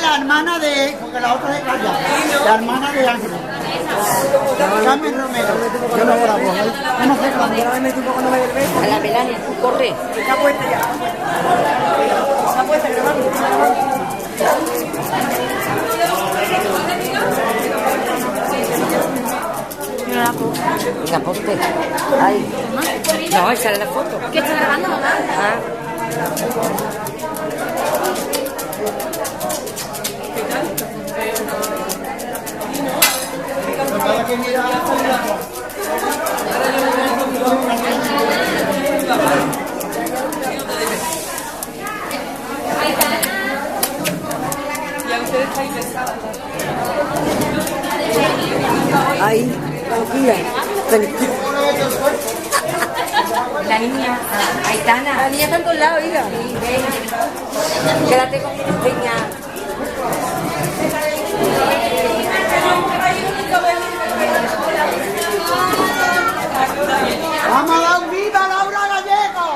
la hermana de... Porque la otra es Calla. La hermana de Ángel. Carmen Romero. Yo no grabo. No sé cómo. A la Melania, corre. Está puesta ya. Está puesta grabando. La poste. Ahí. No, esa es la foto. ¿Qué está grabando, mamá? Ah. Ahí, tranquila. La niña, Aitana. La niña está en todos lados, hija. Quédate conmigo, peña. Vamos a dar un viva a Laura Gallego.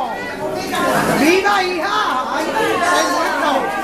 ¡Viva, hija! ¡Ay, qué bueno!